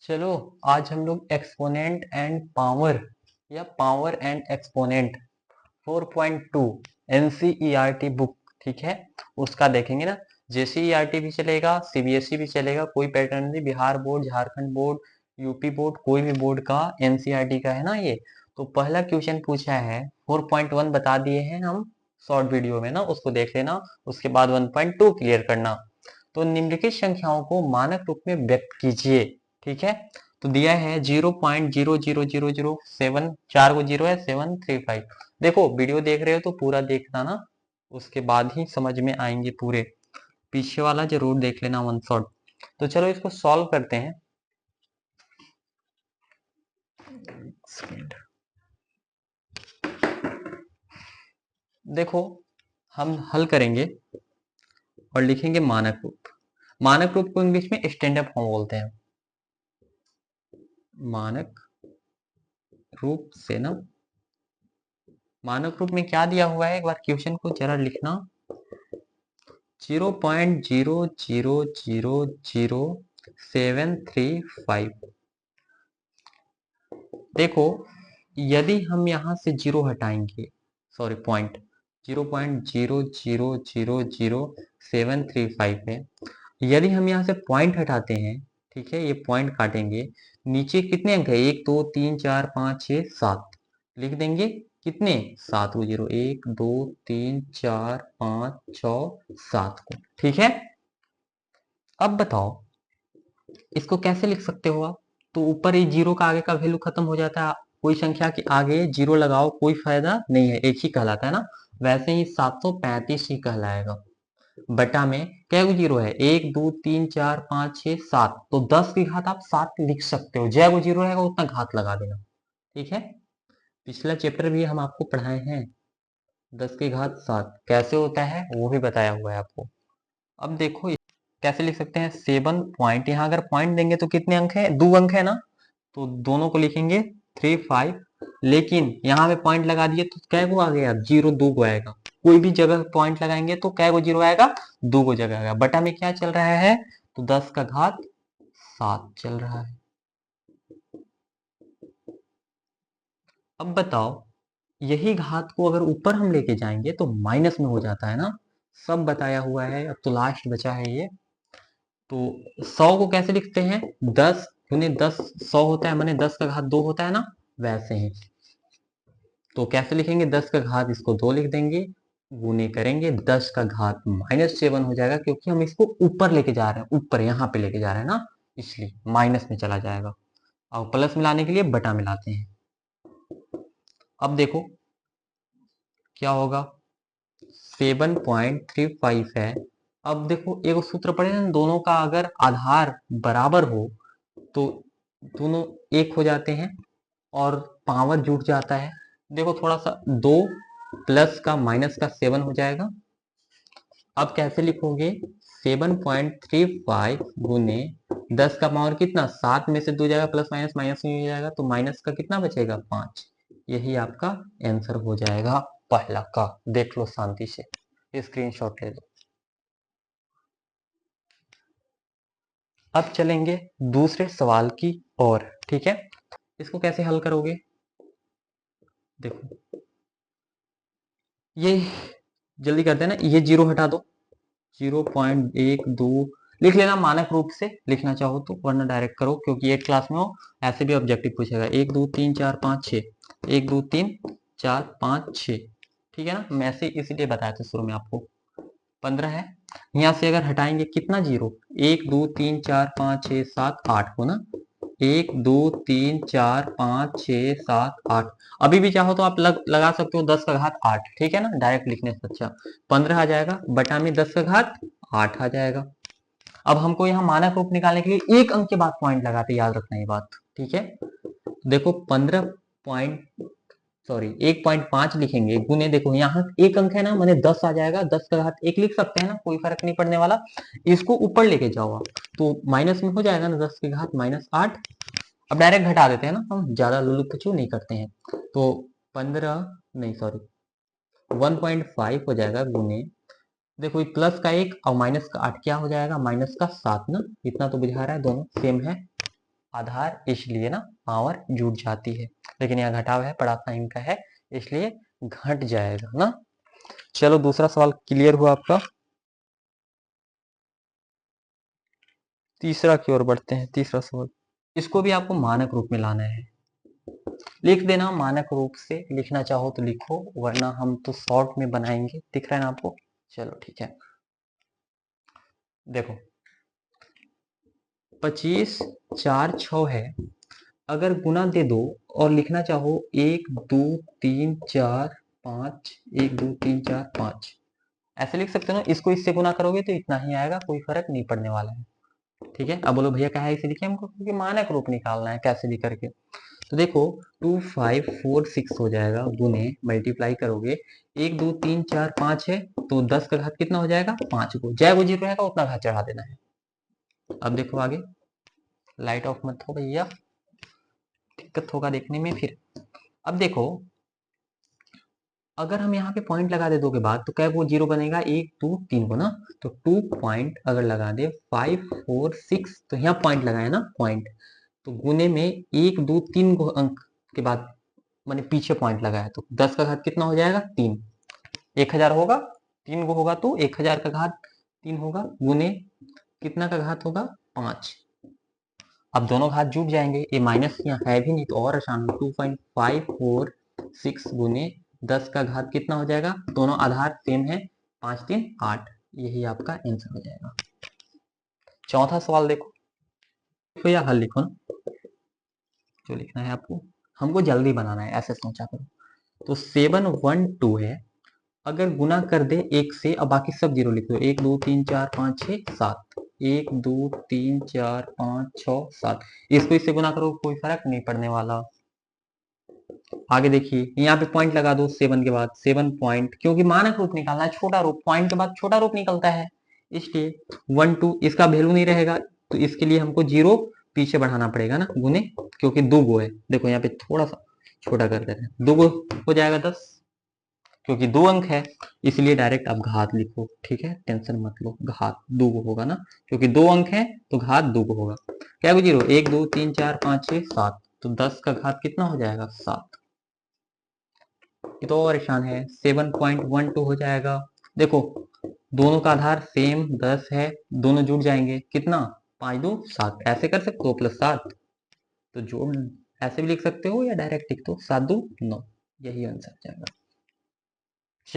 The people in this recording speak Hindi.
चलो आज हम लोग एक्सपोनेंट एंड पावर या power and exponent 4.2 NCERT book, ठीक है, उसका देखेंगे ना। जेसीईआरटी भी चलेगा, सीबीएसई भी चलेगा, कोई पैटर्न नहीं। Bihar board, Jharkhand board, UP board, कोई भी बोर्ड का एनसीईआरटी का है ना ये। तो पहला क्वेश्चन पूछा है, 4.1 बता दिए हैं हम शॉर्ट वीडियो में ना, उसको देख लेना। उसके बाद 1.2 क्लियर करना। तो निम्नलिखित संख्याओं को मानक रूप में व्यक्त कीजिए, ठीक है। तो दिया है 0.00007, 4 को जीरो है, 735। देखो वीडियो देख रहे हो तो पूरा देखना ना, उसके बाद ही समझ में आएंगे पूरे। पीछे वाला जरूर देख लेना वन शॉट। तो चलो इसको सॉल्व करते हैं। देखो हम हल करेंगे और लिखेंगे मानक रूप। मानक रूप को इंग्लिश में स्टैंडर्ड फॉर्म बोलते हैं। मानक रूप से ना, मानक रूप में क्या दिया हुआ है, एक बार क्वेश्चन को जरा लिखना। 0.0000735। देखो यदि हम यहां से जीरो हटाएंगे, सॉरी पॉइंट, 0.0000735 है। यदि हम यहाँ से पॉइंट हटाते हैं, ठीक है, ये पॉइंट काटेंगे, नीचे कितने अंक है, 1 2 3 4 5 6 7 लिख देंगे। कितने, 7 को जीरो, 1 2 3 4 5 6 7 को, ठीक है। अब बताओ इसको कैसे लिख सकते हो आप। तो ऊपर ये जीरो का आगे का वैल्यू खत्म हो जाता है। कोई संख्या के आगे जीरो लगाओ कोई फायदा नहीं है, एक ही कहलाता है ना। वैसे ही 735 ही कहलाएगा। बटा में क्या जीरो है, 1 2 3 4 5 6 7, तो 10 की घात आप 7 लिख सकते हो। जय को जीरो रहेगा उतना घात लगा देना, ठीक है। पिछला चैप्टर भी हम आपको पढ़ाए हैं। 10 की घात 7 कैसे होता है वो भी बताया हुआ है आपको। अब देखो कैसे लिख सकते हैं, 7 पॉइंट, यहाँ अगर पॉइंट देंगे तो कितने अंक है, 2 अंक है ना, तो दोनों को लिखेंगे 3 5। लेकिन यहाँ पे पॉइंट लगा दिए तो क्या को आ गया, जीरो 2 को आएगा। कोई भी जगह पॉइंट लगाएंगे तो क्या को जीरो आएगा, 2 को जगह आएगा। बटा में क्या चल रहा है, तो 10 का घात 7 चल रहा है। अब बताओ यही घात को अगर ऊपर हम लेके जाएंगे तो माइनस में हो जाता है ना, सब बताया हुआ है। अब तो लास्ट बचा है ये। तो 100 को कैसे लिखते हैं, 10 × 10 100 होता है, माने 10 का घात 2 होता है ना, वैसे ही। तो कैसे लिखेंगे, 10 का घात इसको 2 लिख देंगे, गुने करेंगे 10 का घात -7 हो जाएगा, क्योंकि हम इसको ऊपर लेके जा रहे हैं, ऊपर यहाँ पे लेके जा रहे हैं ना, इसलिए माइनस में चला जाएगा। और प्लस मिलाने के लिए बटा मिलाते हैं। अब देखो क्या होगा, 7.35 है। अब देखो एक सूत्र पढ़े ना, दोनों का अगर आधार बराबर हो तो दोनों एक हो जाते हैं और पावर जुट जाता है। देखो थोड़ा सा 2 प्लस का माइनस का 7 हो जाएगा। अब कैसे लिखोगे, 7.35 गुने 10 का पावर कितना, 7 में से 2 जाएगा, प्लस माइनस माइनस में हो जाएगा, तो माइनस का कितना बचेगा, 5। यही आपका आंसर हो जाएगा पहला का। देख लो शांति से, स्क्रीनशॉट ले लो। अब चलेंगे दूसरे सवाल की ओर, ठीक है। इसको कैसे हल करोगे, देखो ये जल्दी करते हैं ना, ये जीरो हटा दो, 0.12 लिख लेना मानक रूप से लिखना चाहो तो, वरना डायरेक्ट करो, क्योंकि 8 क्लास में हो। ऐसे भी ऑब्जेक्टिव पूछेगा, 1 2 3 4 5 6, 1 2 3 4 5 6, ठीक है ना। मैं ऐसे इसीलिए बताया था शुरू में आपको। 15 है, यहाँ से अगर हटाएंगे कितना जीरो, 1 2 3 4 5 6 7 8 को ना, 1 2 3 4 5 6 7 8। अभी भी चाहो तो आप लगा सकते हो 10 का घात 8, ठीक है ना, डायरेक्ट लिखने से अच्छा। 15 आ जाएगा, बटा में 10 का घात 8 आ जाएगा। अब हमको यहाँ मानक रूप निकालने के लिए एक अंक के बाद पॉइंट लगाते, याद रखना ये बात, ठीक है। देखो 15 पॉइंट, सॉरी 1.5 लिखेंगे, गुने देखो यहाँ एक अंक है ना, मैंने 10 आ जाएगा, 10 का घात 1 लिख सकते हैं ना, कोई फर्क नहीं पड़ने वाला। इसको ऊपर लेके जाओ आप, तो माइनस में हो जाएगा ना, 10 की घात -8। अब डायरेक्ट घटा देते हैं ना, हम ज्यादा लुलु पुचू नहीं करते हैं। तो 15 नहीं, सॉरी 1.5 हो जाएगा, गुने देखो प्लस का 1 और माइनस का 8 क्या हो जाएगा, -7 ना, इतना तो बुझा रहा है, दोनों सेम है। आधार इसलिए ना पावर जुट जाती है, लेकिन यहाँ घटाव है, पढ़ा टाइम का है, इसलिए घट जाएगा ना। चलो दूसरा सवाल क्लियर हुआ आपका। तीसरा की ओर बढ़ते हैं। तीसरा सवाल, इसको भी आपको मानक रूप में लाना है। लिख देना, मानक रूप से लिखना चाहो तो लिखो, वरना हम तो शॉर्ट में बनाएंगे। दिख रहा है ना आपको? चलो ठीक है, देखो 25 4 6 है, अगर गुना दे दो और लिखना चाहो 1 2 3 4 5, 1 2 3 4 5, ऐसे लिख सकते हो ना। इसको इससे गुना करोगे तो इतना ही आएगा, कोई फर्क नहीं पड़ने वाला है। ठीक है, अब बोलो भैया क्या है इसे लिखे हमको, क्योंकि मानक रूप निकालना है कैसे भी करके। तो देखो 2 5 4 6 हो जाएगा, गुने मल्टीप्लाई करोगे 1 2 3 4 5 है, तो 10 का घात कितना हो जाएगा 5 को, जय वो जीरो रहेगा उतना घात चढ़ा देना है। अब देखो आगे, लाइट ऑफ मत हो भैया, दिक्कत होगा देखने में फिर। अब देखो अगर हम यहाँ पे पॉइंट लगा दे 2 के बाद, तो क्या वो जीरो बनेगा 1 2 3 को ना, तो 2 पॉइंट अगर लगा दे 5 4 6, तो यहाँ पॉइंट लगाए ना पॉइंट, तो गुने में 1 2 3 को अंक के बाद मैंने पीछे पॉइंट लगाया, तो 10 का घात कितना हो जाएगा 3, 1000 होगा, 3 को होगा तो 1000 का घात 3 होगा, गुने कितना का घात होगा 5। अब दोनों घात जुट जाएंगे, ये माइनस यहाँ है भी नहीं तो और आसान हो, 2.546 गुने 10 का घात कितना हो जाएगा, दोनों आधार सेम है, 5 3 8, यही आपका आंसर हो जाएगा। चौथा सवाल देखो, तो या हल लिखो ना, जो लिखना है आपको, हमको जल्दी बनाना है ऐसे सोचा करो। तो 7 1 2 है, अगर गुना कर दे 1 से, अब बाकी सब जीरो लिख दो, 1 2 3 4 5 6 7, 1 2 3 4 5 6 7, इसको इससे गुना करो कोई फर्क नहीं पड़ने वाला। आगे देखिए यहाँ पे पॉइंट लगा दो 7 के बाद, 7 पॉइंट, क्योंकि मानक रूप निकालना है, छोटा रूप पॉइंट के बाद छोटा रूप निकलता है, इसलिए 1 2 इसका वैल्यू नहीं रहेगा, तो इसके लिए हमको जीरो पीछे बढ़ाना पड़ेगा ना, गुने, क्योंकि दो गो है, देखो यहाँ पे थोड़ा सा छोटा कर दे रहे हैं, दो गो हो जाएगा 10, क्योंकि 2 अंक है, इसलिए डायरेक्ट आप घात लिखो। ठीक है, टेंशन मत लो, घात 2 गो होगा ना, क्योंकि 2 अंक है तो घात 2 गो होगा। क्या को जीरो, 1 2 3 4 5 6 7, तो 10 का घात कितना हो जाएगा 7। ये तो और आसान है, 7.12 हो जाएगा। देखो दोनों का आधार सेम 10 है, दोनों जुड़ जाएंगे, कितना 5 2 7, ऐसे कर सकते हो प्लस 7, तो जोड़ ऐसे भी लिख सकते हो या डायरेक्ट लिख दो 7 2 9, यही आंसर जाएगा।